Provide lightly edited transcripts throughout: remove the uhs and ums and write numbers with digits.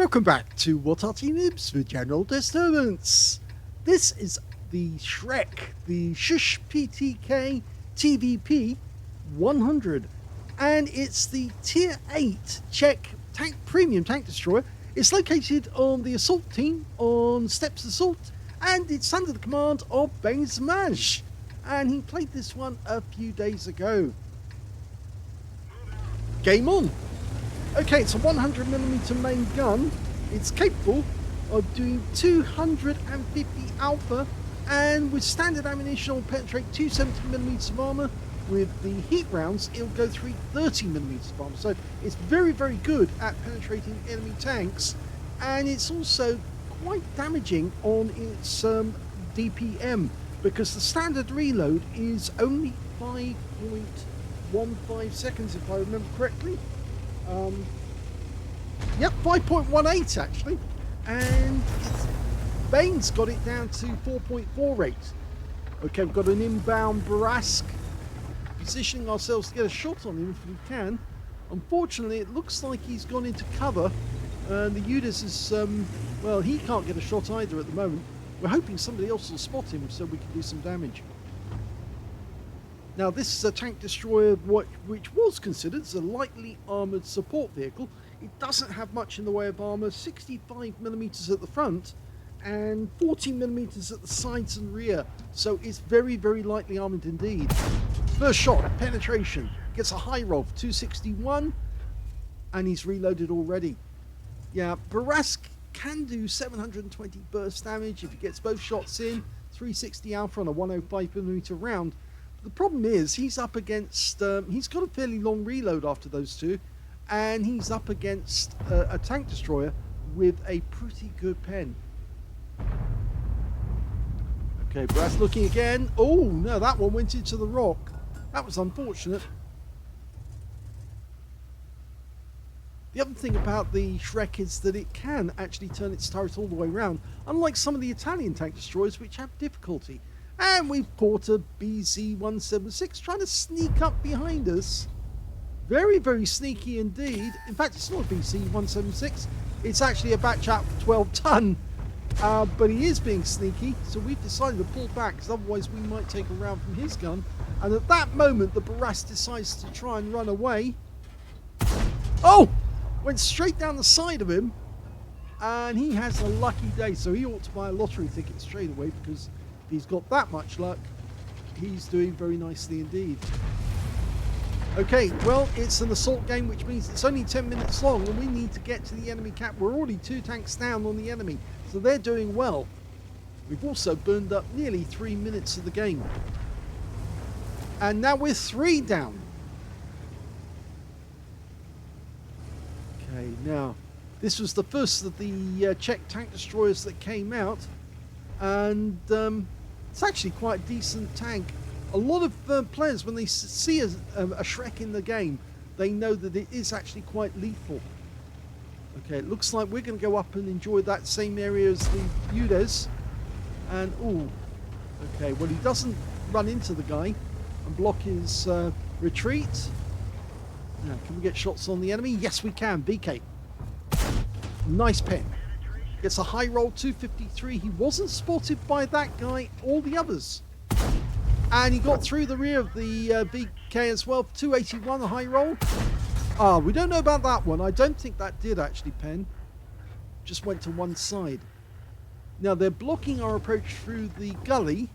Welcome back to What Arty Noobs for General Disturbance. This is the Shrek, the ShPTK TVP 100, and it's the Tier 8 Czech premium tank destroyer. It's located on the assault team on Steps Assault, and it's under the command of Ben Smash. And he played this one a few days ago. Game on. Okay, it's a 100mm main gun. It's capable of doing 250 alpha, and with standard ammunition will penetrate 270mm of armor. With the heat rounds, it'll go through 30mm of armor. So it's very, very good at penetrating enemy tanks, and it's also quite damaging on its DPM, because the standard reload is only 5.15 seconds, if I remember correctly. Yep, 5.18 actually, and Bane's got it down to 4.48. Okay, we've got an inbound Barask, positioning ourselves to get a shot on him if we can. Unfortunately, it looks like he's gone into cover, and the Udis is, well, he can't get a shot either at the moment. We're hoping somebody else will spot him so we can do some damage. Now, this is a tank destroyer which was considered as a lightly armoured support vehicle. It doesn't have much in the way of armour, 65mm at the front and 40mm at the sides and rear. So it's very, very lightly armoured indeed. First shot, penetration, gets a high roll, 261, and he's reloaded already. Yeah, Barask can do 720 burst damage if he gets both shots in, 360 alpha on a 105mm round. The problem is he's up against, he's got a fairly long reload after those two, and he's up against a tank destroyer with a pretty good pen. Okay, Brass looking again. Oh, no, that one went into the rock. That was unfortunate. The other thing about the Shrek is that it can actually turn its turret all the way around, unlike some of the Italian tank destroyers which have difficulty. And we've caught a BZ-176 trying to sneak up behind us. Very, very sneaky indeed. In fact, it's not a BZ-176. It's actually a Batchat 12-ton. But he is being sneaky, so we've decided to pull back, because otherwise we might take a round from his gun. And at that moment, the Barass decides to try and run away. Oh! Went straight down the side of him. And he has a lucky day, so he ought to buy a lottery ticket straight away, because if he's got that much luck, he's doing very nicely indeed. Okay, well, it's an assault game, which means it's only 10 minutes long, and we need to get to the enemy camp. We're already 2 tanks down on the enemy, so they're doing well. We've also burned up nearly 3 minutes of the game. And now we're 3 down. Okay, now, this was the first of the Czech tank destroyers that came out, and it's actually quite a decent tank. A lot of players, when they see a Shrek in the game, they know that it is actually quite lethal. Okay, it looks like we're going to go up and enjoy that same area as the Udes. And, ooh, okay, well, he doesn't run into the guy and block his retreat. Now, can we get shots on the enemy? Yes, we can. BK. Nice pen. Gets a high roll, 253. He wasn't spotted by that guy or the others. And he got through the rear of the BK as well, 281, a high roll. Ah, we don't know about that one. I don't think that did actually pen. Just went to one side. Now, they're blocking our approach through the gully,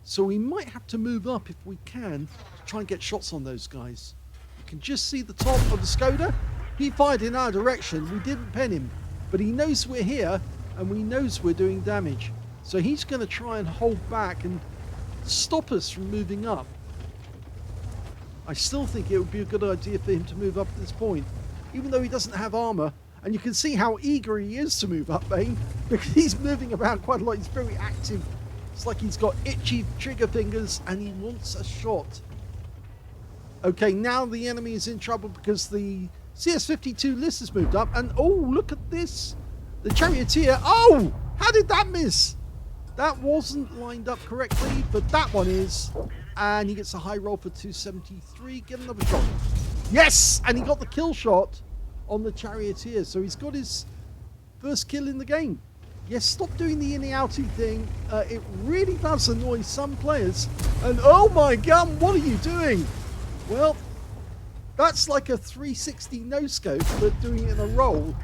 so we might have to move up if we can to try and get shots on those guys. You can just see the top of the Skoda. He fired in our direction. We didn't pen him, but he knows we're here, and we knows we're doing damage. So he's going to try and hold back and stop us from moving up. I still think it would be a good idea for him to move up at this point, even though he doesn't have armor. And you can see how eager he is to move up, Bane, because he's moving around quite a lot. He's very active. It's like he's got itchy trigger fingers and he wants a shot. Okay, now the enemy is in trouble because the CS-52 list has moved up. And oh, look at this. The Charioteer. Oh, how did that miss? That wasn't lined up correctly, but that one is. And he gets a high roll for 273. Get another shot. Yes! And he got the kill shot on the Charioteer. So he's got his First kill in the game. Yes, stop doing the in-outy thing. It really does annoy some players. And oh my god, what are you doing? Well, that's like a 360 no-scope, but doing it in a roll.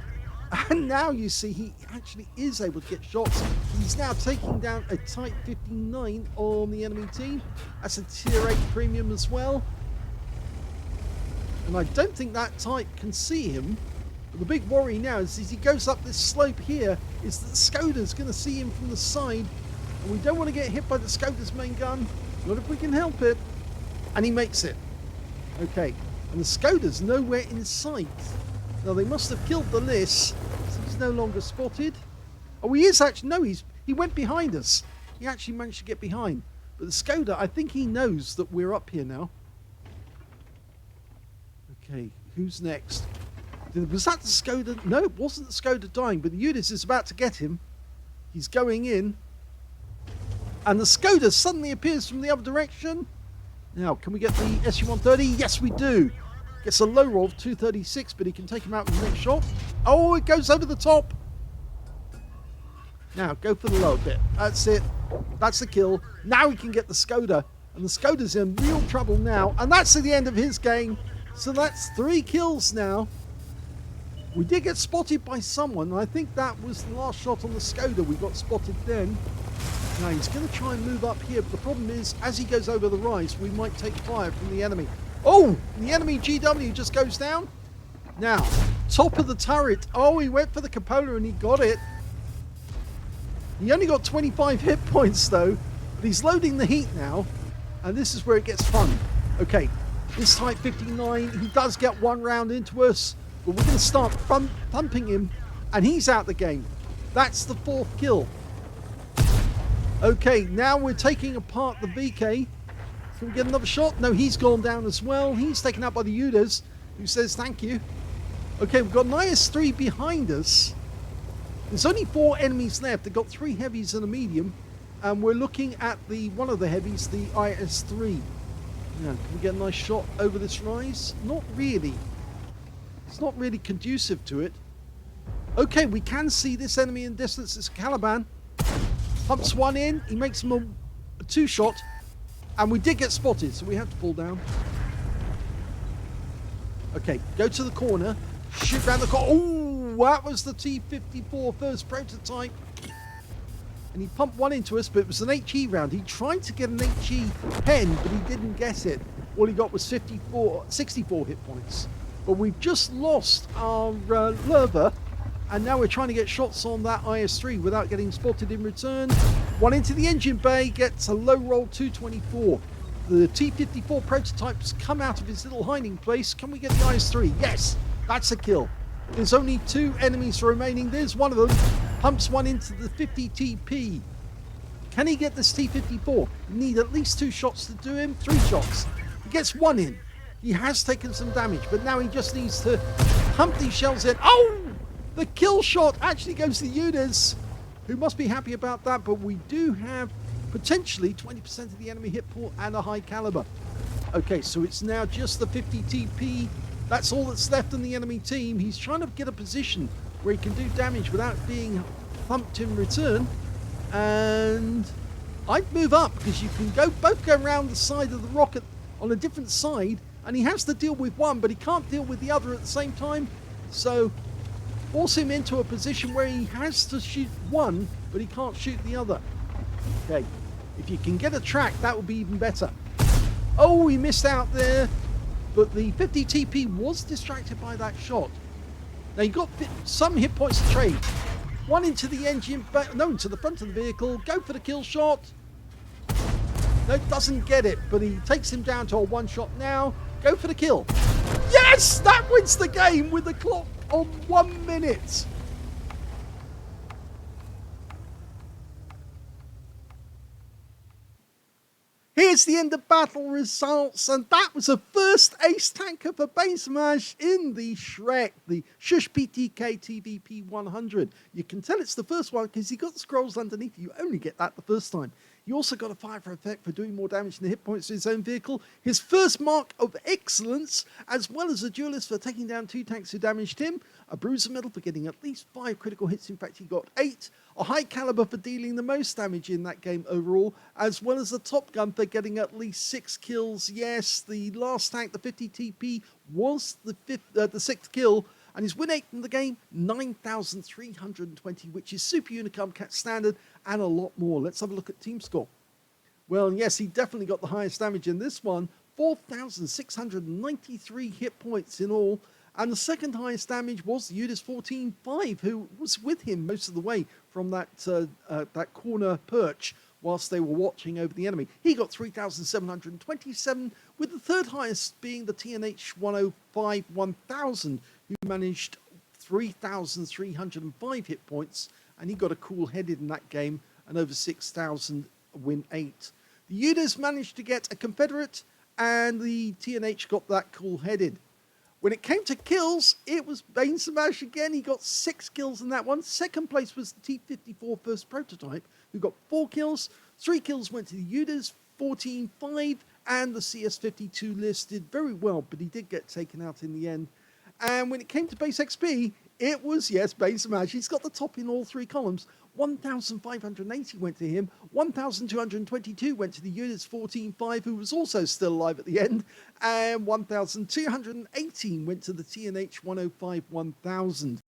And now you see he actually is able to get shots. He's now taking down a Type 59 on the enemy team. That's a tier 8 premium as well. And I don't think that Type can see him. But the big worry now is as he goes up this slope here, is that Skoda's going to see him from the side. And we don't want to get hit by the Skoda's main gun. Not if we can help it. And he makes it. Okay. And the Skoda's nowhere in sight. Now they must have killed the Liss, so he's no longer spotted. Oh, he is actually, no, he went behind us. He actually managed to get behind. But the Skoda, I think he knows that we're up here now. Okay, who's next? Was that the Skoda? No, it wasn't the Skoda dying, but the Udis is about to get him. He's going in. And the Skoda suddenly appears from the other direction. Now, can we get the SU-130? Yes, we do. Gets a low roll of 236, but he can take him out with the next shot. Oh, it goes over the top. Now, go for the lower bit. That's it. That's the kill. Now he can get the Skoda. And the Skoda's in real trouble now. And that's the end of his game. So that's 3 kills now. We did get spotted by someone. And I think that was the last shot on the Skoda. We got spotted then. Now he's going to try and move up here. But the problem is, as he goes over the rise, we might take fire from the enemy. Oh, the enemy GW just goes down. Now, top of the turret. Oh, he went for the cupola and he got it. He only got 25 hit points though, but he's loading the heat now. And this is where it gets fun. Okay, this Type 59, he does get 1 round into us, but we're going to start thumping him and he's out the game. That's the 4th kill. Okay, now we're taking apart the VK. Can we get another shot? No, he's gone down as well. He's taken out by the Udas, who says thank you. Okay, we've got an IS-3 behind us. There's only 4 enemies left. They've got 3 heavies and a medium. And we're looking at one of the heavies, the IS-3. Now, can we get a nice shot over this rise? Not really. It's not really conducive to it. Okay, we can see this enemy in distance. It's Caliban. Pumps 1 in. He makes him a 2-shot. And we did get spotted, so we have to pull down. Okay, go to the corner. Shoot round the corner. Oh, that was the T-54 first prototype. And he pumped 1 into us, but it was an HE round. He tried to get an HE pen, but he didn't get it. All he got was 64 hit points. But we've just lost our Lerva, and now we're trying to get shots on that IS-3 without getting spotted in return. 1 into the engine bay, gets a low roll 224. The T-54 prototypes come out of his little hiding place. Can we get the IS-3? Yes, that's a kill. There's only 2 enemies remaining. There's one of them. Pumps 1 into the 50 TP. Can he get this T-54? Need at least 2 shots to do him. 3 shots. He gets 1 in. He has taken some damage, but now he just needs to pump these shells in. Oh! The kill shot actually goes to Udas, who must be happy about that, but we do have potentially 20% of the enemy hit pool and a high caliber. Okay, so it's now just the 50 TP. That's all that's left in the enemy team. He's trying to get a position where he can do damage without being thumped in return. And I'd move up, because you can both go around the side of the rocket on a different side, and he has to deal with one, but he can't deal with the other at the same time. So force him into a position where he has to shoot one, but he can't shoot the other. Okay, if you can get a track, that would be even better. Oh, he missed out there, but the 50 TP was distracted by that shot. Now, you got some hit points to trade. 1 into the engine, no, into the front of the vehicle. Go for the kill shot. No, doesn't get it, but he takes him down to a 1-shot now. Go for the kill. Yes, that wins the game with the clock on 1 minute. Here's the end of battle results, and that was the first ace tanker for Base Smash in the Shrek, the ShPTK TVP 100. You can tell it's the first one because you got the scrolls underneath. You only get that the first time. He also got a fire for effect for doing more damage than the hit points to his own vehicle. His first mark of excellence, as well as a duelist for taking down 2 tanks who damaged him. A bruiser medal for getting at least 5 critical hits. In fact, he got 8. A high caliber for dealing the most damage in that game overall, as well as a top gun for getting at least 6 kills. Yes, the last tank, the 50 TP, was the 6th kill. And his win rate in the game, 9,320, which is Super Unicum Cat standard and a lot more. Let's have a look at team score. Well, yes, he definitely got the highest damage in this one, 4,693 hit points in all. And the second highest damage was the UDIS 14-5, who was with him most of the way from that corner perch whilst they were watching over the enemy. He got 3,727, with the third highest being the TNH 105-1000, who managed 3,305 hit points, and he got a cool-headed in that game and over 6,000 win 8. The UDIS managed to get a Confederate, and the TNH got that cool-headed. When it came to kills, it was Bane Smash again. He got 6 kills in that one. Second place was the T-54 First Prototype, who got 4 kills. 3 kills went to the UDIS, 14-5, and the CS-52 list did very well, but he did get taken out in the end. And when it came to base XP, it was, yes, Bane Smash. He's got the top in all 3 columns. 1,580 went to him, 1,222 went to the UDIS 14-5, who was also still alive at the end, and 1,218 went to the TNH 105-1000.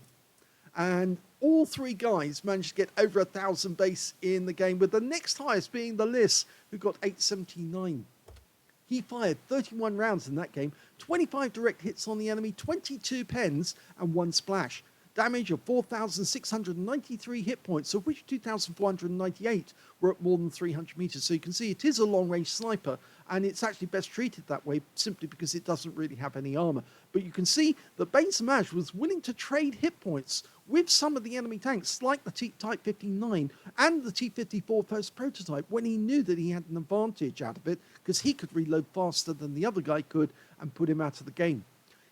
And all 3 guys managed to get over 1,000 base in the game, with the next highest being the Liss, who got 879. He fired 31 rounds in that game, 25 direct hits on the enemy, 22 pens, and 1 splash. Damage of 4,693 hit points, of which 2,498 were at more than 300 meters. So you can see it is a long-range sniper, and it's actually best treated that way simply because it doesn't really have any armor. But you can see that Bane Smash was willing to trade hit points with some of the enemy tanks, like the Type 59 and the T-54 First Prototype, when he knew that he had an advantage out of it, because he could reload faster than the other guy could and put him out of the game.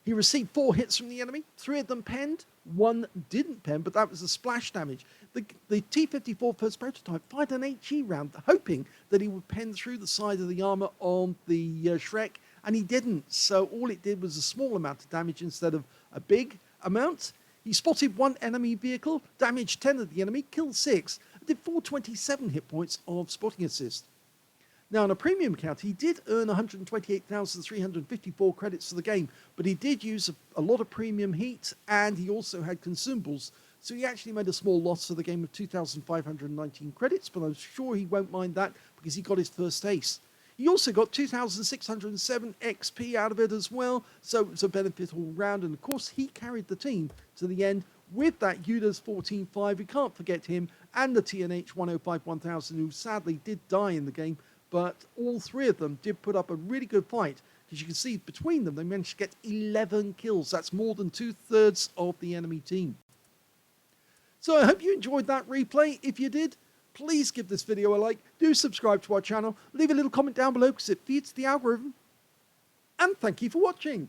He received 4 hits from the enemy, 3 of them penned, 1 didn't pen, but that was the splash damage. The T-54 First Prototype fired an HE round, hoping that he would pen through the side of the armor on the Shrek, and he didn't. So all it did was a small amount of damage instead of a big amount. He spotted 1 enemy vehicle, damaged 10 of the enemy, killed 6, and did 427 hit points of spotting assist. Now, on a premium account, he did earn 128,354 credits for the game, but he did use a lot of premium heat, and he also had consumables, so he actually made a small loss for the game of 2,519 credits, but I'm sure he won't mind that because he got his first ace. He also got 2,607 XP out of it as well, so it's a benefit all round, and of course he carried the team to the end with that UDIS 14-5, we can't forget him, and the TNH 105-1000, who sadly did die in the game. But all 3 of them did put up a really good fight. As you can see, between them, they managed to get 11 kills. That's more than 2/3 of the enemy team. So I hope you enjoyed that replay. If you did, please give this video a like. Do subscribe to our channel. Leave a little comment down below because it feeds the algorithm. And thank you for watching.